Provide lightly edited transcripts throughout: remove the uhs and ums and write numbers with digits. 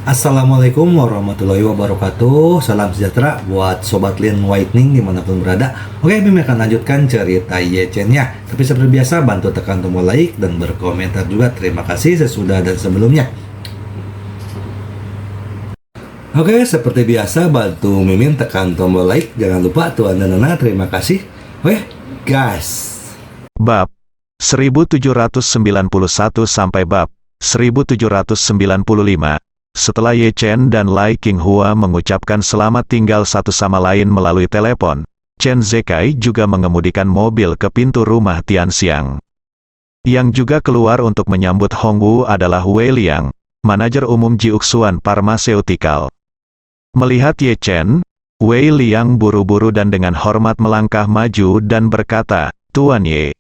Assalamualaikum warahmatullahi wabarakatuh. Salam sejahtera buat Sobat Lean Whitening dimanapun berada. Oke, Bim akan lanjutkan cerita Yechen-nya. Tapi seperti biasa, bantu tekan tombol like dan berkomentar juga. Terima kasih sesudah dan sebelumnya. Oke, seperti biasa, bantu Mimin tekan tombol like. Jangan lupa Tuan dan Nana, terima kasih. Oke, guys. Bab 1791 sampai bab 1795. Setelah Ye Chen dan Lai Qinghua mengucapkan selamat tinggal satu sama lain melalui telepon, Chen Zekai juga mengemudikan mobil ke pintu rumah Tianxiang. Yang juga keluar untuk menyambut Hongwu adalah Wei Liang, manajer umum Jiuxuan Pharmaceutical. Melihat Ye Chen, Wei Liang buru-buru dan dengan hormat melangkah maju dan berkata, "Tuan Ye."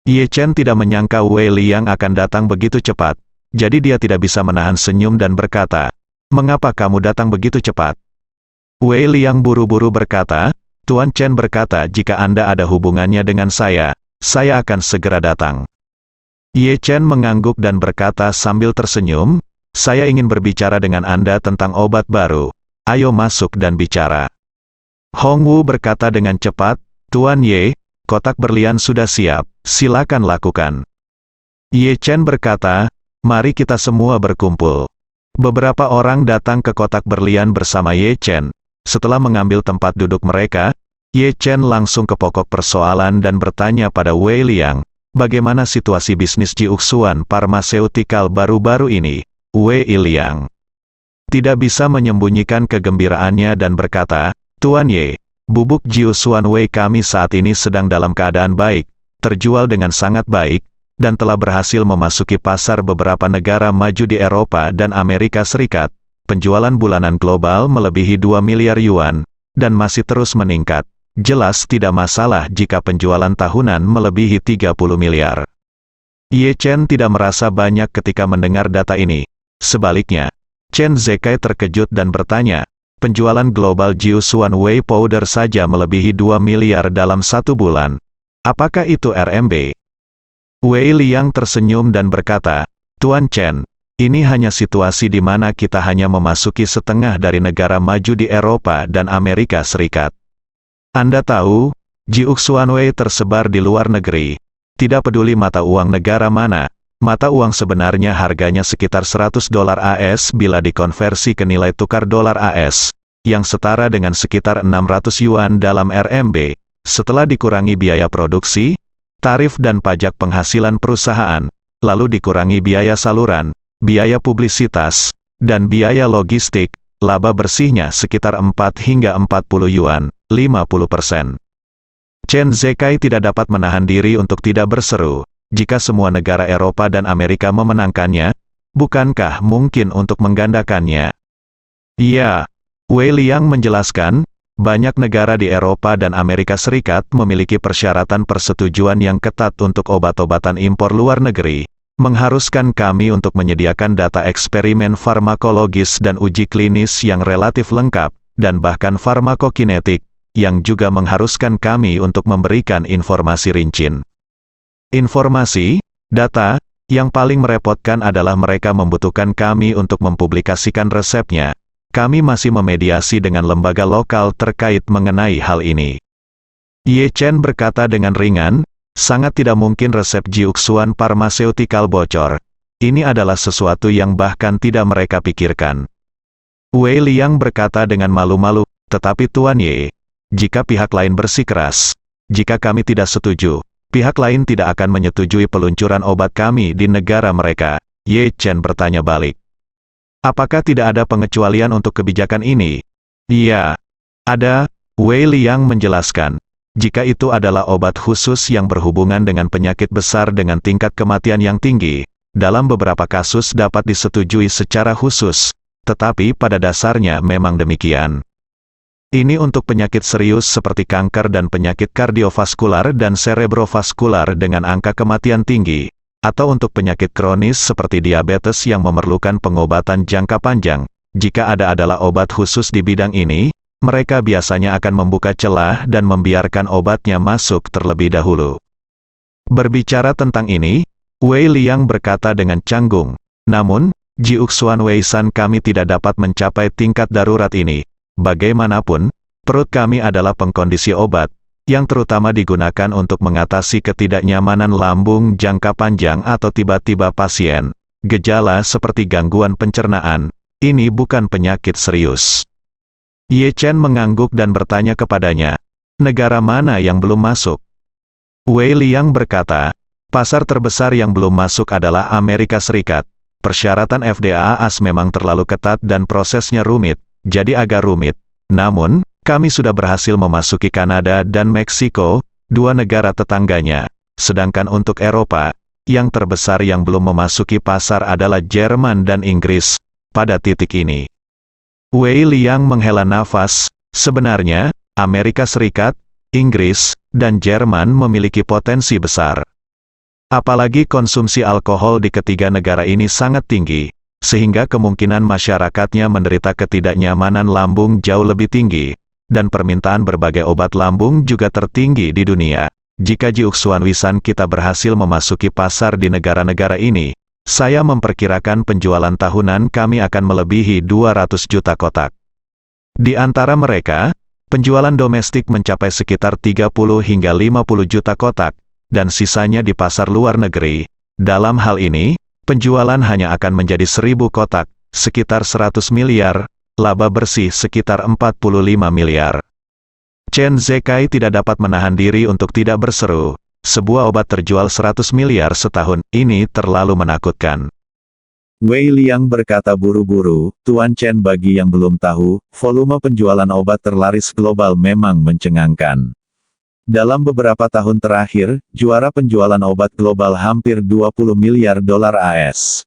Ye Chen tidak menyangka Wei Liang akan datang begitu cepat. Jadi dia tidak bisa menahan senyum dan berkata, "Mengapa kamu datang begitu cepat?" Wei Liang buru-buru berkata, "Tuan Chen berkata jika Anda ada hubungannya dengan saya akan segera datang." Ye Chen mengangguk dan berkata sambil tersenyum, "Saya ingin berbicara dengan Anda tentang obat baru. Ayo masuk dan bicara." Hongwu berkata dengan cepat, "Tuan Ye, kotak berlian sudah siap, silakan lakukan." Ye Chen berkata, "Mari kita semua berkumpul." Beberapa orang datang ke kotak berlian bersama Ye Chen. Setelah mengambil tempat duduk mereka, Ye Chen langsung ke pokok persoalan dan bertanya pada Wei Liang, "Bagaimana situasi bisnis Jiuxuan Pharmaceutical baru-baru ini?" Wei Liang tidak bisa menyembunyikan kegembiraannya dan berkata, "Tuan Ye, bubuk Jiuxuan Wei kami saat ini sedang dalam keadaan baik, terjual dengan sangat baik, dan telah berhasil memasuki pasar beberapa negara maju di Eropa dan Amerika Serikat. Penjualan bulanan global melebihi 2 miliar yuan, dan masih terus meningkat. Jelas tidak masalah jika penjualan tahunan melebihi 30 miliar. Ye Chen tidak merasa banyak ketika mendengar data ini. Sebaliknya, Chen Zekai terkejut dan bertanya, "Penjualan global Jiuxuan Whey Powder saja melebihi 2 miliar dalam satu bulan. Apakah itu RMB?" Wei Liang tersenyum dan berkata, "Tuan Chen, ini hanya situasi di mana kita hanya memasuki setengah dari negara maju di Eropa dan Amerika Serikat. Anda tahu, Jiuxuan Wei tersebar di luar negeri. Tidak peduli mata uang negara mana, mata uang sebenarnya harganya sekitar $100 AS bila dikonversi ke nilai tukar dolar AS, yang setara dengan sekitar 600 yuan dalam RMB, setelah dikurangi biaya produksi, tarif dan pajak penghasilan perusahaan, lalu dikurangi biaya saluran, biaya publisitas, dan biaya logistik, laba bersihnya sekitar 4 hingga 40 yuan, 50%. Chen Zekai tidak dapat menahan diri untuk tidak berseru, "Jika semua negara Eropa dan Amerika memenangkannya, bukankah mungkin untuk menggandakannya?" "Iya," Wei Liang menjelaskan, "banyak negara di Eropa dan Amerika Serikat memiliki persyaratan persetujuan yang ketat untuk obat-obatan impor luar negeri, mengharuskan kami untuk menyediakan data eksperimen farmakologis dan uji klinis yang relatif lengkap, dan bahkan farmakokinetik, yang juga mengharuskan kami untuk memberikan informasi rinci. Informasi, data, yang paling merepotkan adalah mereka membutuhkan kami untuk mempublikasikan resepnya. Kami masih memediasi dengan lembaga lokal terkait mengenai hal ini." Ye Chen berkata dengan ringan, "Sangat tidak mungkin resep Jiuxuan Pharmaceutical bocor. Ini adalah sesuatu yang bahkan tidak mereka pikirkan." Wei Liang berkata dengan malu-malu, "Tetapi Tuan Ye, jika pihak lain bersikeras, jika kami tidak setuju, pihak lain tidak akan menyetujui peluncuran obat kami di negara mereka." Ye Chen bertanya balik, "Apakah tidak ada pengecualian untuk kebijakan ini?" "Iya, ada," Wei Liang menjelaskan. "Jika itu adalah obat khusus yang berhubungan dengan penyakit besar dengan tingkat kematian yang tinggi, dalam beberapa kasus dapat disetujui secara khusus, tetapi pada dasarnya memang demikian. Ini untuk penyakit serius seperti kanker dan penyakit kardiovaskular dan cerebrovaskular dengan angka kematian tinggi, atau untuk penyakit kronis seperti diabetes yang memerlukan pengobatan jangka panjang. Jika adalah obat khusus di bidang ini, mereka biasanya akan membuka celah dan membiarkan obatnya masuk terlebih dahulu." Berbicara tentang ini, Wei Liang berkata dengan canggung, "Namun, Jiuxuan Wei-san, kami tidak dapat mencapai tingkat darurat ini. Bagaimanapun, perut kami adalah pengkondisi obat, yang terutama digunakan untuk mengatasi ketidaknyamanan lambung jangka panjang atau tiba-tiba pasien. Gejala seperti gangguan pencernaan, ini bukan penyakit serius. Ye Chen mengangguk dan bertanya kepadanya, negara mana yang belum masuk? Wei Liang berkata, pasar terbesar yang belum masuk adalah Amerika Serikat. Persyaratan FDA AS memang terlalu ketat dan prosesnya rumit, jadi agak rumit. Namun, kami sudah berhasil memasuki Kanada dan Meksiko, dua negara tetangganya. Sedangkan untuk Eropa, yang terbesar yang belum memasuki pasar adalah Jerman dan Inggris, pada titik ini. Wei Liang menghela nafas, sebenarnya, Amerika Serikat, Inggris, dan Jerman memiliki potensi besar. Apalagi konsumsi alkohol di ketiga negara ini sangat tinggi, sehingga kemungkinan masyarakatnya menderita ketidaknyamanan lambung jauh lebih tinggi, dan permintaan berbagai obat lambung juga tertinggi di dunia. Jika Jiuxuan Wei-san kita berhasil memasuki pasar di negara-negara ini, saya memperkirakan penjualan tahunan kami akan melebihi 200 juta kotak. Di antara mereka, penjualan domestik mencapai sekitar 30 hingga 50 juta kotak, dan sisanya di pasar luar negeri. Dalam hal ini, penjualan hanya akan menjadi 1000 kotak, sekitar 100 miliar, laba bersih sekitar 45 miliar. Chen Zekai tidak dapat menahan diri untuk tidak berseru, sebuah obat terjual 100 miliar setahun, ini terlalu menakutkan. Wei Liang berkata buru-buru, Tuan Chen, bagi yang belum tahu, volume penjualan obat terlaris global memang mencengangkan. Dalam beberapa tahun terakhir, juara penjualan obat global hampir 20 miliar dolar AS.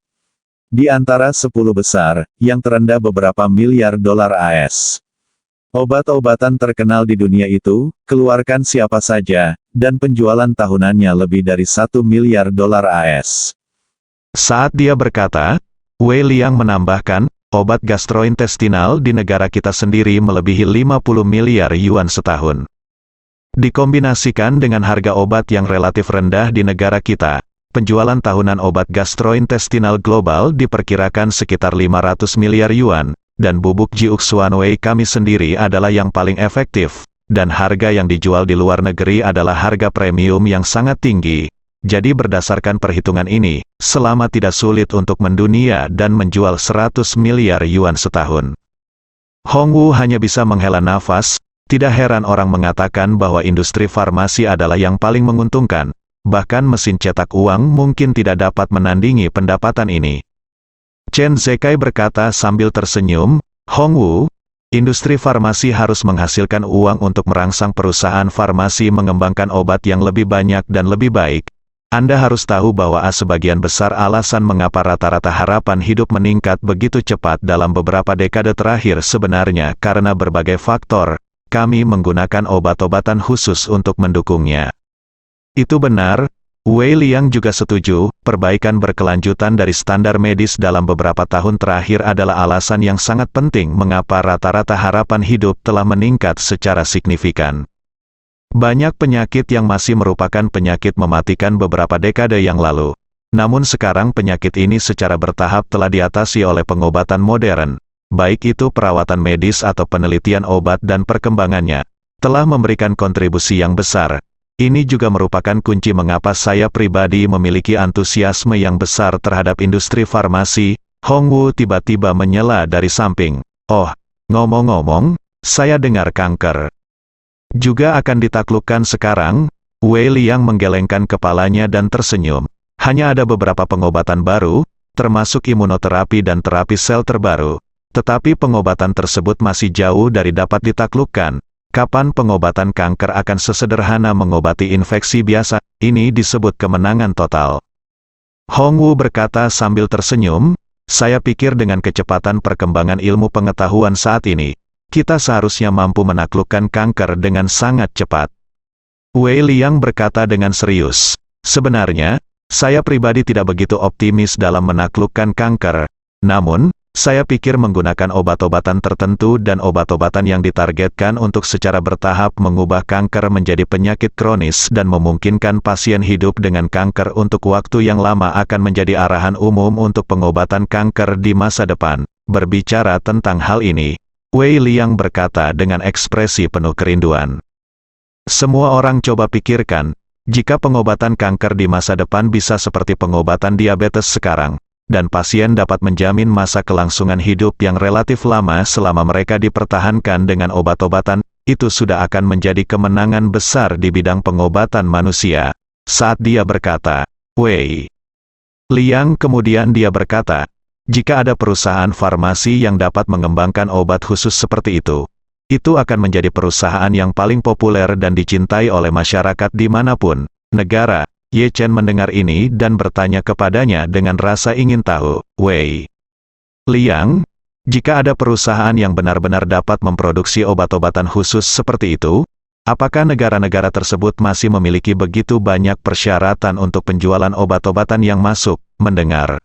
Di antara 10 besar, yang terendah beberapa miliar dolar AS. Obat-obatan terkenal di dunia itu, keluarkan siapa saja, dan penjualan tahunannya lebih dari 1 miliar dolar AS. Saat dia berkata, Wei Liang menambahkan, obat gastrointestinal di negara kita sendiri melebihi 50 miliar yuan setahun. Dikombinasikan dengan harga obat yang relatif rendah di negara kita, penjualan tahunan obat gastrointestinal global diperkirakan sekitar 500 miliar yuan, dan bubuk Jiuxuan Wei kami sendiri adalah yang paling efektif, dan harga yang dijual di luar negeri adalah harga premium yang sangat tinggi. Jadi berdasarkan perhitungan ini, selama tidak sulit untuk mendunia dan menjual 100 miliar yuan setahun. Hongwu hanya bisa menghela nafas. Tidak heran orang mengatakan bahwa industri farmasi adalah yang paling menguntungkan, bahkan mesin cetak uang mungkin tidak dapat menandingi pendapatan ini. Chen Zekai berkata sambil tersenyum, Hongwu, industri farmasi harus menghasilkan uang untuk merangsang perusahaan farmasi mengembangkan obat yang lebih banyak dan lebih baik. Anda harus tahu bahwa sebagian besar alasan mengapa rata-rata harapan hidup meningkat begitu cepat dalam beberapa dekade terakhir sebenarnya karena berbagai faktor. Kami menggunakan obat-obatan khusus untuk mendukungnya. Itu benar, Wei Liang juga setuju, perbaikan berkelanjutan dari standar medis dalam beberapa tahun terakhir adalah alasan yang sangat penting mengapa rata-rata harapan hidup telah meningkat secara signifikan. Banyak penyakit yang masih merupakan penyakit mematikan beberapa dekade yang lalu. Namun sekarang penyakit ini secara bertahap telah diatasi oleh pengobatan modern. Baik itu perawatan medis atau penelitian obat dan perkembangannya, telah memberikan kontribusi yang besar. Ini juga merupakan kunci mengapa saya pribadi memiliki antusiasme yang besar terhadap industri farmasi. Hongwu tiba-tiba menyela dari samping. Oh, ngomong-ngomong, saya dengar kanker juga akan ditaklukkan sekarang. Wei Liang menggelengkan kepalanya dan tersenyum. Hanya ada beberapa pengobatan baru, termasuk imunoterapi dan terapi sel terbaru. Tetapi pengobatan tersebut masih jauh dari dapat ditaklukkan. Kapan pengobatan kanker akan sesederhana mengobati infeksi biasa? Ini disebut kemenangan total. Hongwu berkata sambil tersenyum, saya pikir dengan kecepatan perkembangan ilmu pengetahuan saat ini, kita seharusnya mampu menaklukkan kanker dengan sangat cepat. Wei Liang berkata dengan serius, sebenarnya, saya pribadi tidak begitu optimis dalam menaklukkan kanker. Namun, Saya pikir menggunakan obat-obatan tertentu dan obat-obatan yang ditargetkan untuk secara bertahap mengubah kanker menjadi penyakit kronis dan memungkinkan pasien hidup dengan kanker untuk waktu yang lama akan menjadi arahan umum untuk pengobatan kanker di masa depan. Berbicara tentang hal ini, Wei Liang berkata dengan ekspresi penuh kerinduan. Semua orang coba pikirkan, jika pengobatan kanker di masa depan bisa seperti pengobatan diabetes sekarang, dan pasien dapat menjamin masa kelangsungan hidup yang relatif lama selama mereka dipertahankan dengan obat-obatan, itu sudah akan menjadi kemenangan besar di bidang pengobatan manusia. Saat dia berkata, Wei Liang kemudian dia berkata, jika ada perusahaan farmasi yang dapat mengembangkan obat khusus seperti itu akan menjadi perusahaan yang paling populer dan dicintai oleh masyarakat dimanapun, negara. Ye Chen mendengar ini dan bertanya kepadanya dengan rasa ingin tahu, Wei Liang, jika ada perusahaan yang benar-benar dapat memproduksi obat-obatan khusus seperti itu, apakah negara-negara tersebut masih memiliki begitu banyak persyaratan untuk penjualan obat-obatan yang masuk? Mendengar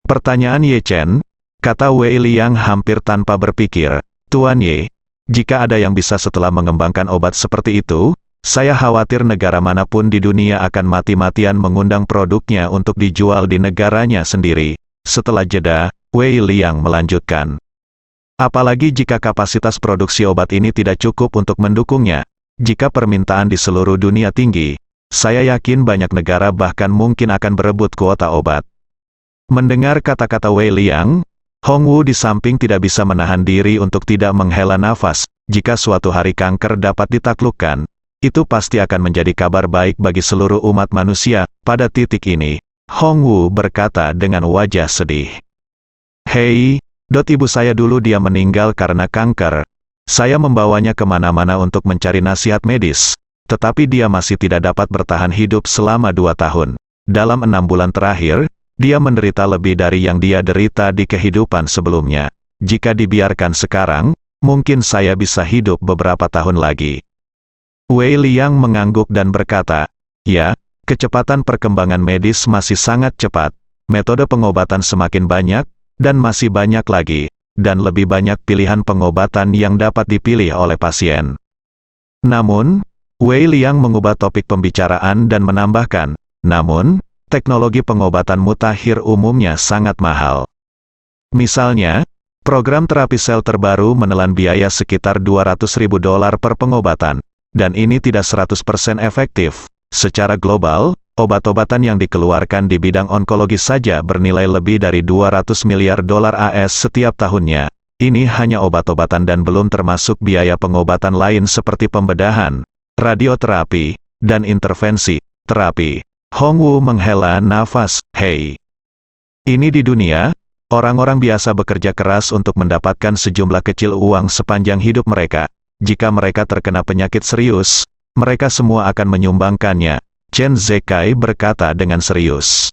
pertanyaan Ye Chen, kata Wei Liang hampir tanpa berpikir, Tuan Ye, jika ada yang bisa setelah mengembangkan obat seperti itu, saya khawatir negara manapun di dunia akan mati-matian mengundang produknya untuk dijual di negaranya sendiri. Setelah jeda, Wei Liang melanjutkan. Apalagi jika kapasitas produksi obat ini tidak cukup untuk mendukungnya. Jika permintaan di seluruh dunia tinggi, saya yakin banyak negara bahkan mungkin akan berebut kuota obat. Mendengar kata-kata Wei Liang, Hongwu di samping tidak bisa menahan diri untuk tidak menghela nafas. Jika suatu hari kanker dapat ditaklukkan, itu pasti akan menjadi kabar baik bagi seluruh umat manusia. Pada titik ini, Hongwu berkata dengan wajah sedih. Hei, ibu saya dulu dia meninggal karena kanker. Saya membawanya kemana-mana untuk mencari nasihat medis, tetapi dia masih tidak dapat bertahan hidup selama 2 tahun. Dalam 6 bulan terakhir, dia menderita lebih dari yang dia derita di kehidupan sebelumnya. Jika dibiarkan sekarang, mungkin saya bisa hidup beberapa tahun lagi. Wei Liang mengangguk dan berkata, ya, kecepatan perkembangan medis masih sangat cepat, metode pengobatan semakin banyak, dan masih banyak lagi, dan lebih banyak pilihan pengobatan yang dapat dipilih oleh pasien. Namun, Wei Liang mengubah topik pembicaraan dan menambahkan, namun, teknologi pengobatan mutakhir umumnya sangat mahal. Misalnya, program terapi sel terbaru menelan biaya sekitar $200.000 per pengobatan. Dan ini tidak 100% efektif. Secara global, obat-obatan yang dikeluarkan di bidang onkologi saja bernilai lebih dari $200 miliar AS setiap tahunnya. Ini hanya obat-obatan dan belum termasuk biaya pengobatan lain seperti pembedahan, radioterapi, dan intervensi terapi. Hongwu menghela nafas, hei. Ini di dunia, orang-orang biasa bekerja keras untuk mendapatkan sejumlah kecil uang sepanjang hidup mereka. Jika mereka terkena penyakit serius, mereka semua akan menyumbangkannya. Chen Zekai berkata dengan serius.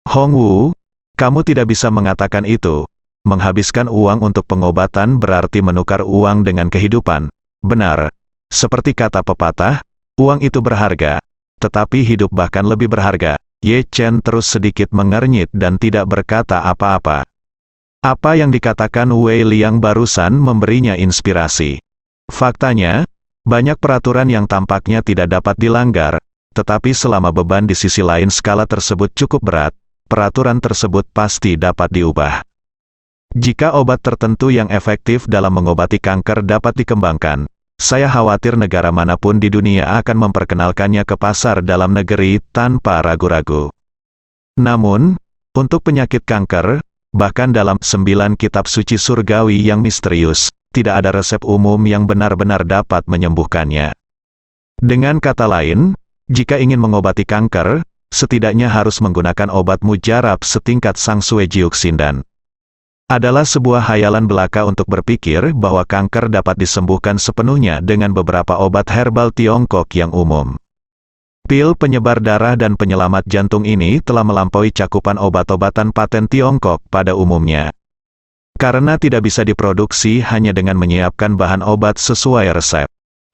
Hongwu, kamu tidak bisa mengatakan itu. Menghabiskan uang untuk pengobatan berarti menukar uang dengan kehidupan. Benar. Seperti kata pepatah, uang itu berharga, tetapi hidup bahkan lebih berharga. Ye Chen terus sedikit mengernyit dan tidak berkata apa-apa. Apa yang dikatakan Wei Liang barusan memberinya inspirasi. Faktanya, banyak peraturan yang tampaknya tidak dapat dilanggar, tetapi selama beban di sisi lain skala tersebut cukup berat, peraturan tersebut pasti dapat diubah. Jika obat tertentu yang efektif dalam mengobati kanker dapat dikembangkan, saya khawatir negara manapun di dunia akan memperkenalkannya ke pasar dalam negeri tanpa ragu-ragu. Namun, untuk penyakit kanker, bahkan dalam 9 kitab suci surgawi yang misterius, tidak ada resep umum yang benar-benar dapat menyembuhkannya. Dengan kata lain, jika ingin mengobati kanker, setidaknya harus menggunakan obat mujarab setingkat Sang Sue Jiuxindan. Adalah sebuah hayalan belaka untuk berpikir bahwa kanker dapat disembuhkan sepenuhnya dengan beberapa obat herbal Tiongkok yang umum. Pil penyebar darah dan penyelamat jantung ini telah melampaui cakupan obat-obatan paten Tiongkok pada umumnya. Karena tidak bisa diproduksi hanya dengan menyiapkan bahan obat sesuai resep.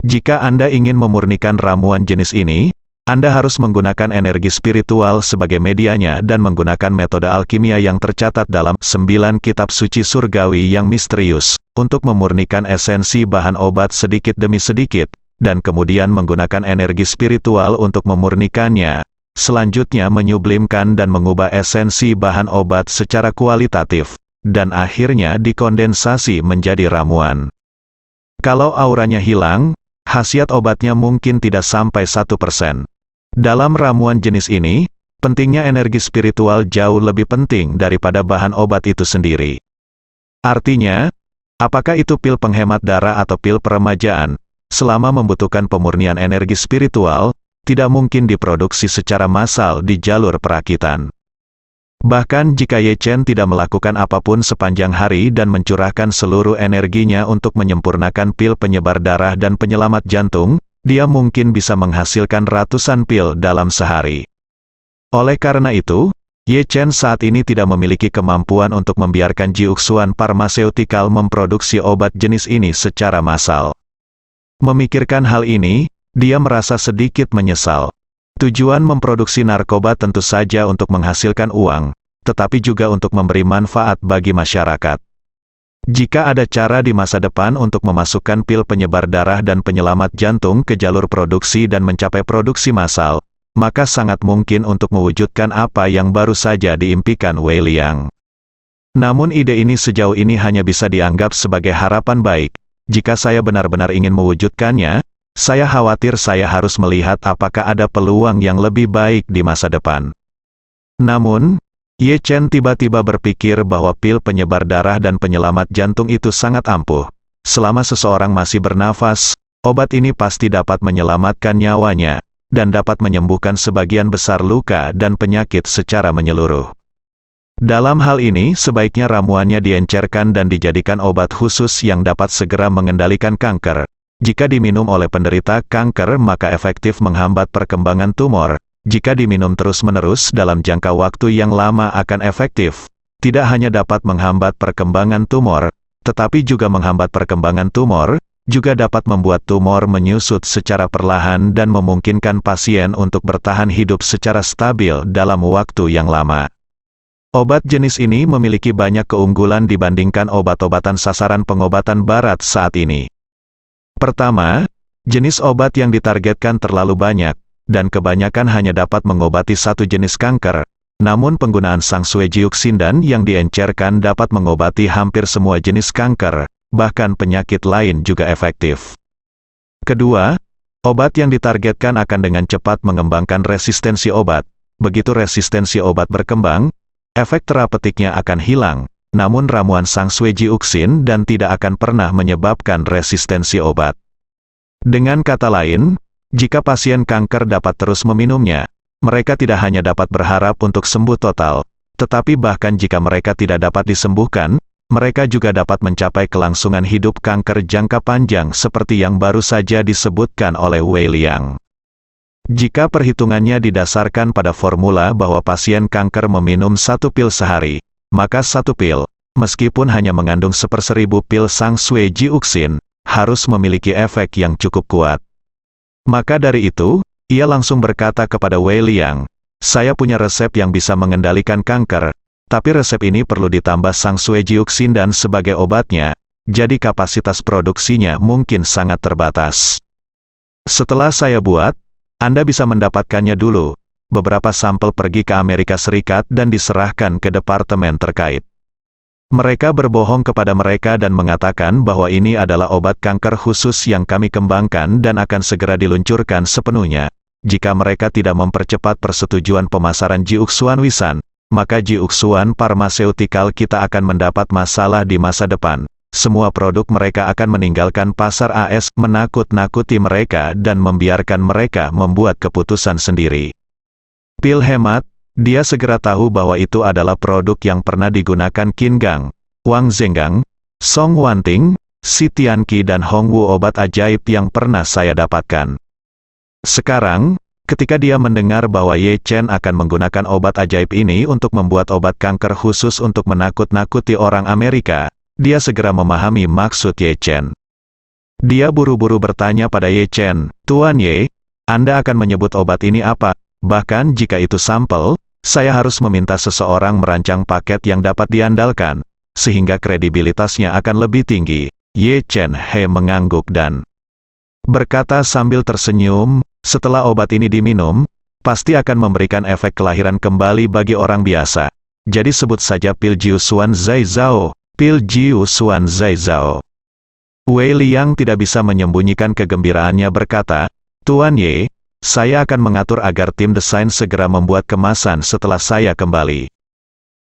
Jika Anda ingin memurnikan ramuan jenis ini, Anda harus menggunakan energi spiritual sebagai medianya dan menggunakan metode alkimia yang tercatat dalam 9 kitab suci surgawi yang misterius, untuk memurnikan esensi bahan obat sedikit demi sedikit, dan kemudian menggunakan energi spiritual untuk memurnikannya. Selanjutnya menyublimkan dan mengubah esensi bahan obat secara kualitatif, dan akhirnya dikondensasi menjadi ramuan. Kalau auranya hilang, khasiat obatnya mungkin tidak sampai 1%. Dalam ramuan jenis ini, pentingnya energi spiritual jauh lebih penting daripada bahan obat itu sendiri. Artinya, apakah itu pil penghemat darah atau pil peremajaan, selama membutuhkan pemurnian energi spiritual, tidak mungkin diproduksi secara massal di jalur perakitan. Bahkan jika Ye Chen tidak melakukan apapun sepanjang hari dan mencurahkan seluruh energinya untuk menyempurnakan pil penyebar darah dan penyelamat jantung, dia mungkin bisa menghasilkan ratusan pil dalam sehari. Oleh karena itu, Ye Chen saat ini tidak memiliki kemampuan untuk membiarkan Jiuxuan Pharmaceutical memproduksi obat jenis ini secara massal. Memikirkan hal ini, dia merasa sedikit menyesal. Tujuan memproduksi narkoba tentu saja untuk menghasilkan uang, tetapi juga untuk memberi manfaat bagi masyarakat. Jika ada cara di masa depan untuk memasukkan pil penyebar darah dan penyelamat jantung ke jalur produksi dan mencapai produksi massal, maka sangat mungkin untuk mewujudkan apa yang baru saja diimpikan Wei Liang. Namun ide ini sejauh ini hanya bisa dianggap sebagai harapan baik. Jika saya benar-benar ingin mewujudkannya, saya khawatir saya harus melihat apakah ada peluang yang lebih baik di masa depan. Namun, Ye Chen tiba-tiba berpikir bahwa pil penyebar darah dan penyelamat jantung itu sangat ampuh. Selama seseorang masih bernafas, obat ini pasti dapat menyelamatkan nyawanya, dan dapat menyembuhkan sebagian besar luka dan penyakit secara menyeluruh. Dalam hal ini, sebaiknya ramuannya diencerkan dan dijadikan obat khusus yang dapat segera mengendalikan kanker. Jika diminum oleh penderita kanker, maka efektif menghambat perkembangan tumor. Jika diminum terus-menerus dalam jangka waktu yang lama akan efektif. Tidak hanya dapat menghambat perkembangan tumor, tetapi juga menghambat perkembangan tumor, juga dapat membuat tumor menyusut secara perlahan dan memungkinkan pasien untuk bertahan hidup secara stabil dalam waktu yang lama. Obat jenis ini memiliki banyak keunggulan dibandingkan obat-obatan sasaran pengobatan barat saat ini. Pertama, jenis obat yang ditargetkan terlalu banyak, dan kebanyakan hanya dapat mengobati satu jenis kanker. Namun penggunaan Sangsue Jiuxindan yang diencerkan dapat mengobati hampir semua jenis kanker, bahkan penyakit lain juga efektif. Kedua, obat yang ditargetkan akan dengan cepat mengembangkan resistensi obat. Begitu resistensi obat berkembang, efek terapeutiknya akan hilang, namun ramuan Sangsue Jiuxin dan tidak akan pernah menyebabkan resistensi obat. Dengan kata lain, jika pasien kanker dapat terus meminumnya, mereka tidak hanya dapat berharap untuk sembuh total, tetapi bahkan jika mereka tidak dapat disembuhkan, mereka juga dapat mencapai kelangsungan hidup kanker jangka panjang seperti yang baru saja disebutkan oleh Wei Liang. Jika perhitungannya didasarkan pada formula bahwa pasien kanker meminum satu pil sehari, maka satu pil, meskipun hanya mengandung 1/1000 pil Sangsue Jiuxin, harus memiliki efek yang cukup kuat. Maka dari itu, ia langsung berkata kepada Wei Liang, "Saya punya resep yang bisa mengendalikan kanker, tapi resep ini perlu ditambah Sangsue Jiuxindan sebagai obatnya, jadi kapasitas produksinya mungkin sangat terbatas. Setelah saya buat, Anda bisa mendapatkannya dulu." Beberapa sampel pergi ke Amerika Serikat dan diserahkan ke departemen terkait. Mereka berbohong kepada mereka dan mengatakan bahwa ini adalah obat kanker khusus yang kami kembangkan dan akan segera diluncurkan sepenuhnya. Jika mereka tidak mempercepat persetujuan pemasaran Jiuxuan Wisan, maka Jiuxuan Pharmaceutical kita akan mendapat masalah di masa depan. Semua produk mereka akan meninggalkan pasar AS, menakut-nakuti mereka dan membiarkan mereka membuat keputusan sendiri. Pil hemat. Dia segera tahu bahwa itu adalah produk yang pernah digunakan Qin Gang, Wang Zhengang, Song Wanting, Si Tianqi dan Hongwu, obat ajaib yang pernah saya dapatkan. Sekarang, ketika dia mendengar bahwa Ye Chen akan menggunakan obat ajaib ini untuk membuat obat kanker khusus untuk menakut-nakuti orang Amerika, dia segera memahami maksud Ye Chen. Dia buru-buru bertanya pada Ye Chen, "Tuan Ye, Anda akan menyebut obat ini apa? Bahkan jika itu sampel, saya harus meminta seseorang merancang paket yang dapat diandalkan, sehingga kredibilitasnya akan lebih tinggi. Ye Chen He mengangguk dan berkata sambil tersenyum, setelah obat ini diminum, pasti akan memberikan efek kelahiran kembali bagi orang biasa. Jadi sebut saja pil Jiu Xuan Zai Zhao, pil Jiu Xuan Zai Zhao. Wei Liang tidak bisa menyembunyikan kegembiraannya berkata, Tuan Ye, saya akan mengatur agar tim desain segera membuat kemasan setelah saya kembali.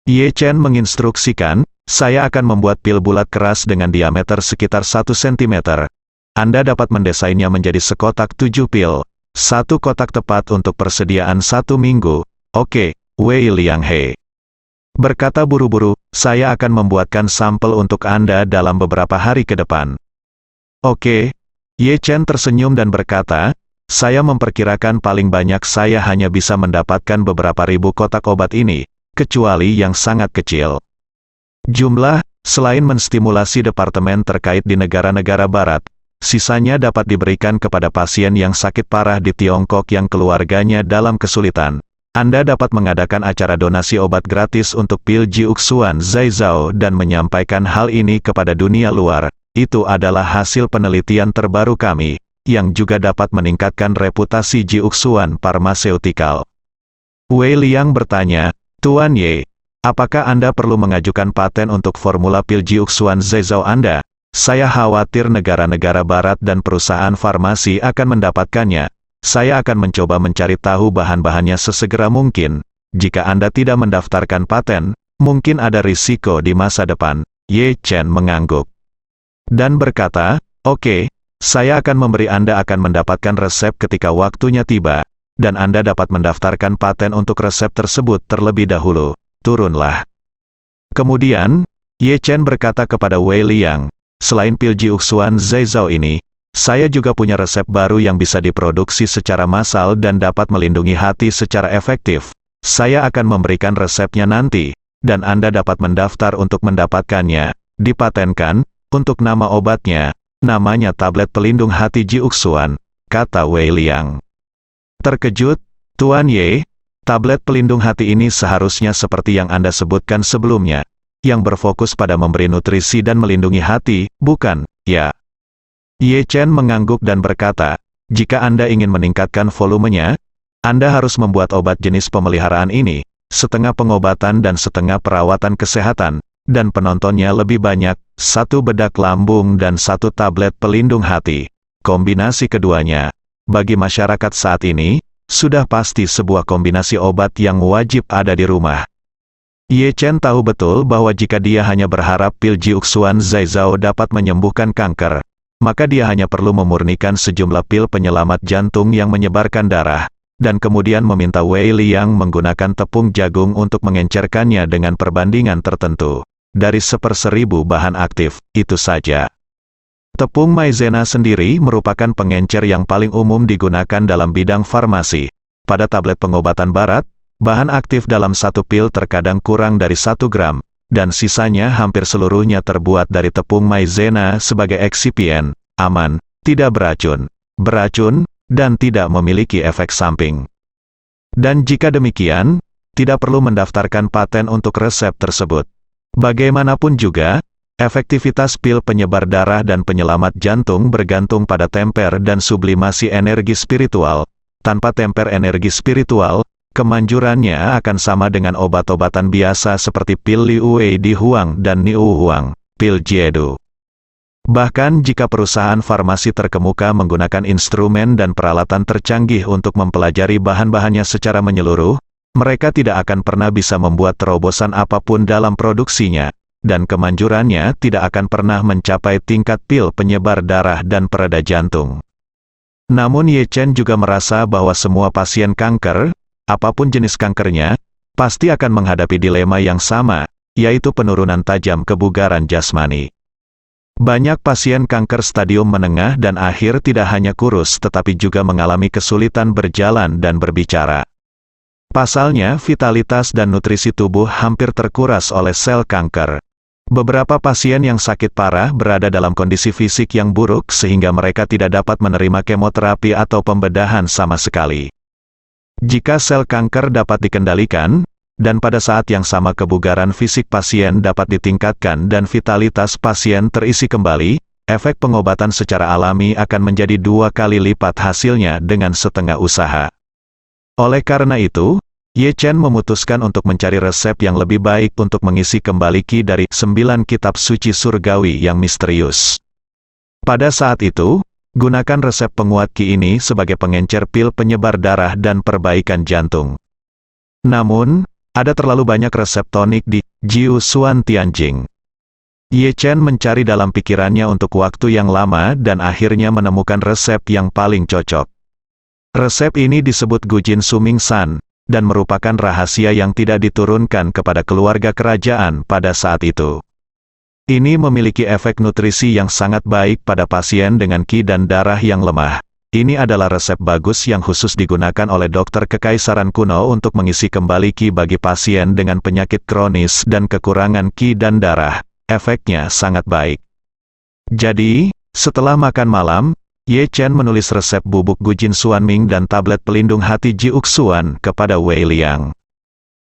Ye Chen menginstruksikan, saya akan membuat pil bulat keras dengan diameter sekitar 1 cm. Anda dapat mendesainnya menjadi sekotak 7 pil. 1 kotak tepat untuk persediaan 1 minggu. Oke, Wei Liang He. Berkata buru-buru, saya akan membuatkan sampel untuk Anda dalam beberapa hari ke depan. Oke. Ye Chen tersenyum dan berkata, saya memperkirakan paling banyak saya hanya bisa mendapatkan beberapa ribu kotak obat ini, kecuali yang sangat kecil. Jumlah, selain menstimulasi departemen terkait di negara-negara barat, sisanya dapat diberikan kepada pasien yang sakit parah di Tiongkok yang keluarganya dalam kesulitan. Anda dapat mengadakan acara donasi obat gratis untuk pil Jiu Xuan Zai Zhao dan menyampaikan hal ini kepada dunia luar. Itu adalah hasil penelitian terbaru kami, yang juga dapat meningkatkan reputasi Jiu Xuan Pharmaceutical. Wei Liang bertanya, Tuan Ye, apakah Anda perlu mengajukan paten untuk formula pil Jiu Xuan Zai Zhao Anda? Saya khawatir negara-negara barat dan perusahaan farmasi akan mendapatkannya. Saya akan mencoba mencari tahu bahan-bahannya sesegera mungkin. Jika Anda tidak mendaftarkan paten, mungkin ada risiko di masa depan. Ye Chen mengangguk dan berkata, oke, saya akan memberi Anda akan mendapatkan resep ketika waktunya tiba, dan Anda dapat mendaftarkan paten untuk resep tersebut terlebih dahulu. Turunlah. Kemudian, Ye Chen berkata kepada Wei Liang, selain pil Jiu Xuan Zai Zhao ini, saya juga punya resep baru yang bisa diproduksi secara massal dan dapat melindungi hati secara efektif. Saya akan memberikan resepnya nanti, dan Anda dapat mendaftar untuk mendapatkannya. Dipatenkan, untuk nama obatnya, namanya tablet pelindung hati Jiu Xuan, kata Wei Liang. Terkejut, Tuan Ye, tablet pelindung hati ini seharusnya seperti yang Anda sebutkan sebelumnya, yang berfokus pada memberi nutrisi dan melindungi hati, bukan, ya? Ye Chen mengangguk dan berkata, jika Anda ingin meningkatkan volumenya, Anda harus membuat obat jenis pemeliharaan ini, setengah pengobatan dan setengah perawatan kesehatan, dan penontonnya lebih banyak, 1 bedak lambung dan 1 tablet pelindung hati. Kombinasi keduanya, bagi masyarakat saat ini, sudah pasti sebuah kombinasi obat yang wajib ada di rumah. Ye Chen tahu betul bahwa jika dia hanya berharap pil Jiu Xuan Zai Zhao dapat menyembuhkan kanker, maka dia hanya perlu memurnikan sejumlah pil penyelamat jantung yang menyebarkan darah, dan kemudian meminta Wei Liang menggunakan tepung jagung untuk mengencerkannya dengan perbandingan tertentu. Dari 1/1000 bahan aktif, itu saja. Tepung maizena sendiri merupakan pengencer yang paling umum digunakan dalam bidang farmasi. Pada tablet pengobatan barat, bahan aktif dalam 1 pil terkadang kurang dari 1 gram, dan sisanya hampir seluruhnya terbuat dari tepung maizena sebagai eksipien, aman, tidak beracun, dan tidak memiliki efek samping. Dan jika demikian, tidak perlu mendaftarkan paten untuk resep tersebut. Bagaimanapun juga, efektivitas pil penyebar darah dan penyelamat jantung bergantung pada temper dan sublimasi energi spiritual. Tanpa temper energi spiritual, kemanjurannya akan sama dengan obat-obatan biasa seperti pil Liu Wei Di Huang dan Niu Huang, pil Jiedu. Bahkan jika perusahaan farmasi terkemuka menggunakan instrumen dan peralatan tercanggih untuk mempelajari bahan-bahannya secara menyeluruh, mereka tidak akan pernah bisa membuat terobosan apapun dalam produksinya, dan kemanjurannya tidak akan pernah mencapai tingkat pil penyebar darah dan pereda jantung. Namun Ye Chen juga merasa bahwa semua pasien kanker, apapun jenis kankernya, pasti akan menghadapi dilema yang sama, yaitu penurunan tajam kebugaran jasmani. Banyak pasien kanker stadium menengah dan akhir tidak hanya kurus tetapi juga mengalami kesulitan berjalan dan berbicara. Pasalnya, vitalitas dan nutrisi tubuh hampir terkuras oleh sel kanker. Beberapa pasien yang sakit parah berada dalam kondisi fisik yang buruk sehingga mereka tidak dapat menerima kemoterapi atau pembedahan sama sekali. Jika sel kanker dapat dikendalikan, dan pada saat yang sama kebugaran fisik pasien dapat ditingkatkan dan vitalitas pasien terisi kembali, efek pengobatan secara alami akan menjadi 2 kali lipat hasilnya dengan setengah usaha. Oleh karena itu, Ye Chen memutuskan untuk mencari resep yang lebih baik untuk mengisi kembali Qi dari 9 kitab suci surgawi yang misterius. Pada saat itu, gunakan resep penguat Qi ini sebagai pengencer pil penyebar darah dan perbaikan jantung. Namun, ada terlalu banyak resep tonik di Jiu Xuan Tianjing. Ye Chen mencari dalam pikirannya untuk waktu yang lama dan akhirnya menemukan resep yang paling cocok. Resep ini disebut Gujin Suming San, dan merupakan rahasia yang tidak diturunkan kepada keluarga kerajaan pada saat itu. Ini memiliki efek nutrisi yang sangat baik pada pasien dengan Qi dan darah yang lemah. Ini adalah resep bagus yang khusus digunakan oleh dokter kekaisaran kuno untuk mengisi kembali Qi bagi pasien dengan penyakit kronis dan kekurangan Qi dan darah. Efeknya sangat baik. Jadi, setelah makan malam, Ye Chen menulis resep bubuk Gujin Xuanming dan tablet pelindung hati Jiuk Xuan kepada Wei Liang.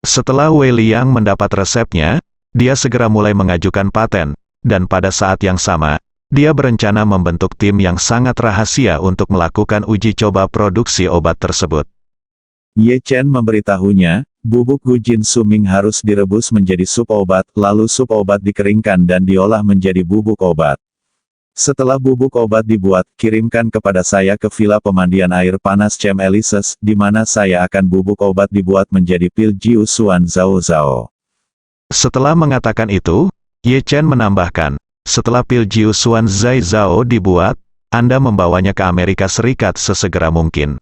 Setelah Wei Liang mendapat resepnya, dia segera mulai mengajukan paten, dan pada saat yang sama, dia berencana membentuk tim yang sangat rahasia untuk melakukan uji coba produksi obat tersebut. Ye Chen memberitahunya, bubuk Gujin Suming harus direbus menjadi sup obat, lalu sup obat dikeringkan dan diolah menjadi bubuk obat. Setelah bubuk obat dibuat, kirimkan kepada saya ke Villa Pemandian Air Panas Chem Elises, di mana saya akan bubuk obat dibuat menjadi pil Jiu Xuan Zhao Zhao. Setelah mengatakan itu, Ye Chen menambahkan, setelah pil Jiu Xuan Zhao Zhao dibuat, Anda membawanya ke Amerika Serikat sesegera mungkin.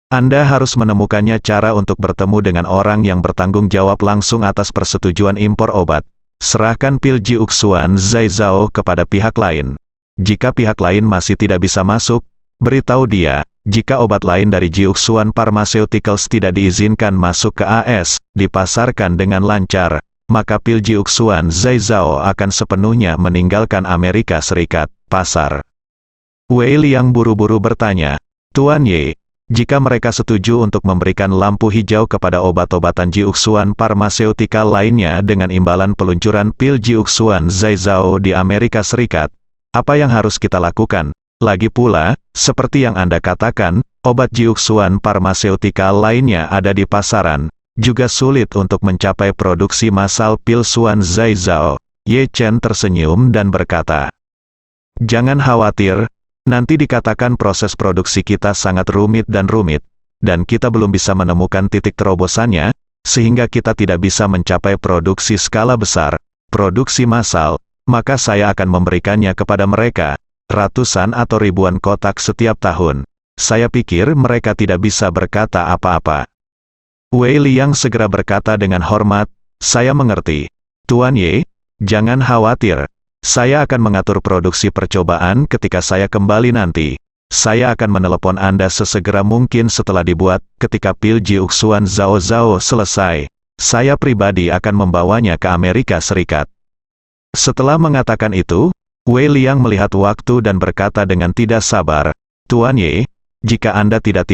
Anda harus menemukannya cara untuk bertemu dengan orang yang bertanggung jawab langsung atas persetujuan impor obat. Serahkan pil Jiu Xuan Zhao Zhao kepada pihak lain. Jika pihak lain masih tidak bisa masuk, beritahu dia, jika obat lain dari Jiu Xuan Pharmaceuticals tidak diizinkan masuk ke AS, dipasarkan dengan lancar, maka pil Jiu Xuan Zhao Zhao akan sepenuhnya meninggalkan Amerika Serikat, pasar. Wei Liang buru-buru bertanya, Tuan Ye, jika mereka setuju untuk memberikan lampu hijau kepada obat-obatan Jiu Xuan Pharmaceutical lainnya dengan imbalan peluncuran pil Jiu Xuan Zhao Zhao di Amerika Serikat, apa yang harus kita lakukan? Lagi pula, seperti yang Anda katakan, obat Jiu Xuan Pharmaceutical lainnya ada di pasaran, juga sulit untuk mencapai produksi massal pil Xuan Zhao Zhao. Ye Chen tersenyum dan berkata, jangan khawatir, nanti dikatakan proses produksi kita sangat rumit, dan kita belum bisa menemukan titik terobosannya, sehingga kita tidak bisa mencapai produksi skala besar, produksi massal, maka saya akan memberikannya kepada mereka, ratusan atau ribuan kotak setiap tahun. Saya pikir mereka tidak bisa berkata apa-apa. Wei Liang segera berkata dengan hormat, saya mengerti. Tuan Ye, jangan khawatir. Saya akan mengatur produksi percobaan ketika saya kembali nanti. Saya akan menelepon Anda sesegera mungkin setelah dibuat, ketika pil Jiu Xuan Zhao Zhao selesai. Saya pribadi akan membawanya ke Amerika Serikat. Setelah mengatakan itu, Wei Liang melihat waktu dan berkata dengan tidak sabar, Tuan Ye, jika Anda tidak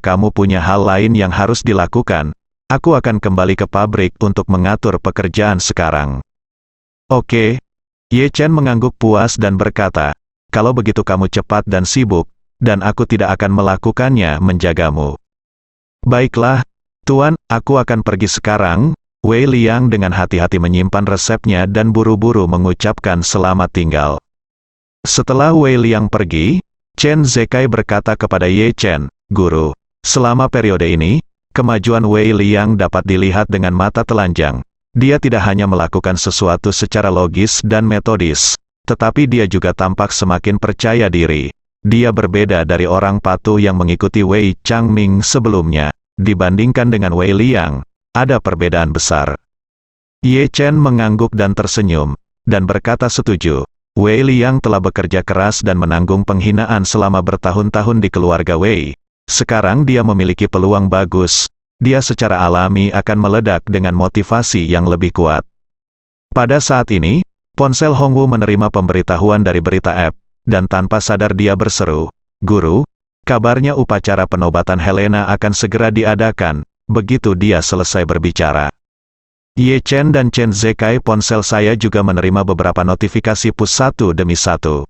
kamu punya hal lain yang harus dilakukan, aku akan kembali ke pabrik untuk mengatur pekerjaan sekarang. Oke. Ye Chen mengangguk puas dan berkata, kalau begitu kamu cepat dan sibuk, dan aku tidak akan melakukannya menjagamu. Baiklah, Tuan, aku akan pergi sekarang. Wei Liang dengan hati-hati menyimpan resepnya dan buru-buru mengucapkan selamat tinggal. Setelah Wei Liang pergi, Chen Zekai berkata kepada Ye Chen, Guru, selama periode ini, kemajuan Wei Liang dapat dilihat dengan mata telanjang. Dia tidak hanya melakukan sesuatu secara logis dan metodis, tetapi dia juga tampak semakin percaya diri. Dia berbeda dari orang patuh yang mengikuti Wei Changming sebelumnya. Dibandingkan dengan Wei Liang, ada perbedaan besar. Ye Chen mengangguk dan tersenyum, dan berkata setuju. Wei Liang telah bekerja keras dan menanggung penghinaan selama bertahun-tahun di keluarga Wei. Sekarang dia memiliki peluang bagus. Dia secara alami akan meledak dengan motivasi yang lebih kuat. Pada saat ini, ponsel Hongwu menerima pemberitahuan dari berita app, dan tanpa sadar dia berseru, "Guru, kabarnya upacara penobatan Helena akan segera diadakan." Begitu dia selesai berbicara, Ye Chen dan Chen Zekai, ponsel saya juga menerima beberapa notifikasi push satu demi satu.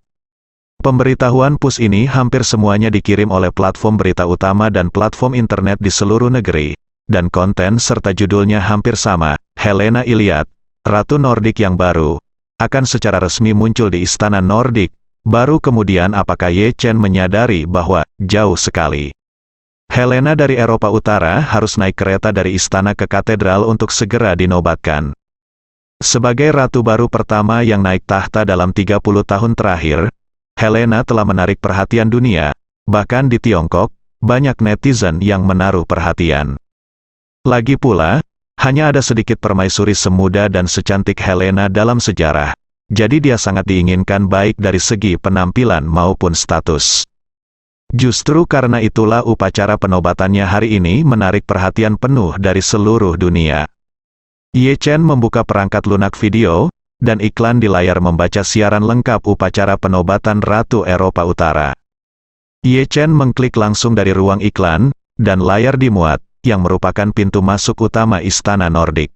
Pemberitahuan push ini hampir semuanya dikirim oleh platform berita utama dan platform internet di seluruh negeri, dan konten serta judulnya hampir sama. Helena Iliad, Ratu Nordik yang baru, akan secara resmi muncul di Istana Nordik. Baru kemudian apakah Ye Chen menyadari bahwa jauh sekali Helena dari Eropa Utara harus naik kereta dari istana ke katedral untuk segera dinobatkan. Sebagai ratu baru pertama yang naik tahta dalam 30 tahun terakhir, Helena telah menarik perhatian dunia. Bahkan di Tiongkok, banyak netizen yang menaruh perhatian. Lagi pula, hanya ada sedikit permaisuri semuda dan secantik Helena dalam sejarah. Jadi dia sangat diinginkan baik dari segi penampilan maupun status. Justru karena itulah upacara penobatannya hari ini menarik perhatian penuh dari seluruh dunia. Ye Chen membuka perangkat lunak video, dan iklan di layar membaca siaran lengkap upacara penobatan Ratu Eropa Utara. Ye Chen mengklik langsung dari ruang iklan, dan layar dimuat, yang merupakan pintu masuk utama Istana Nordik.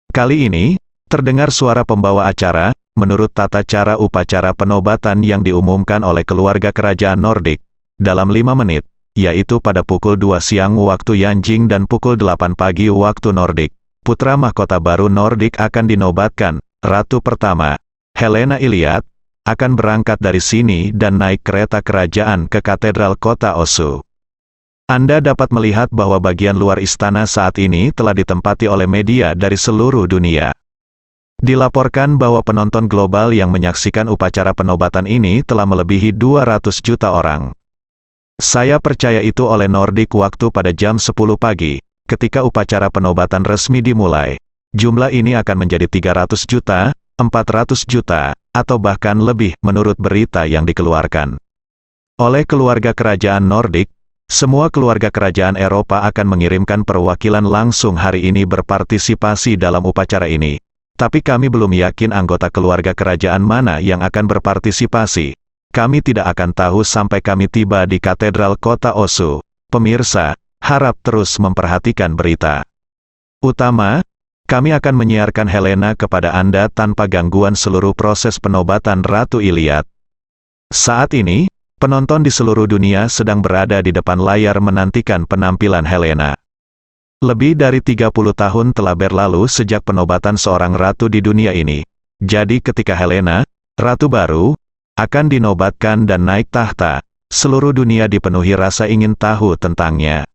Kali ini, terdengar suara pembawa acara, menurut tata cara upacara penobatan yang diumumkan oleh keluarga kerajaan Nordik. Dalam 5 menit, yaitu pada pukul 2 siang waktu Yanjing dan pukul 8 pagi waktu Nordik, putra mahkota baru Nordik akan dinobatkan. Ratu pertama, Helena Iliad, akan berangkat dari sini dan naik kereta kerajaan ke katedral kota Osu. Anda dapat melihat bahwa bagian luar istana saat ini telah ditempati oleh media dari seluruh dunia. Dilaporkan bahwa penonton global yang menyaksikan upacara penobatan ini telah melebihi 200 juta orang. Saya percaya itu oleh Nordik waktu pada jam 10 pagi, ketika upacara penobatan resmi dimulai. Jumlah ini akan menjadi 300 juta, 400 juta, atau bahkan lebih menurut berita yang dikeluarkan oleh keluarga kerajaan Nordik. Semua keluarga kerajaan Eropa akan mengirimkan perwakilan langsung hari ini berpartisipasi dalam upacara ini. Tapi kami belum yakin anggota keluarga kerajaan mana yang akan berpartisipasi. Kami tidak akan tahu sampai kami tiba di katedral kota Osu. Pemirsa, harap terus memperhatikan berita utama. Kami akan menyiarkan Helena kepada Anda tanpa gangguan seluruh proses penobatan Ratu Iliad. Saat ini, penonton di seluruh dunia sedang berada di depan layar menantikan penampilan Helena. Lebih dari 30 tahun telah berlalu sejak penobatan seorang ratu di dunia ini. Jadi ketika Helena, ratu baru, akan dinobatkan dan naik tahta, seluruh dunia dipenuhi rasa ingin tahu tentangnya.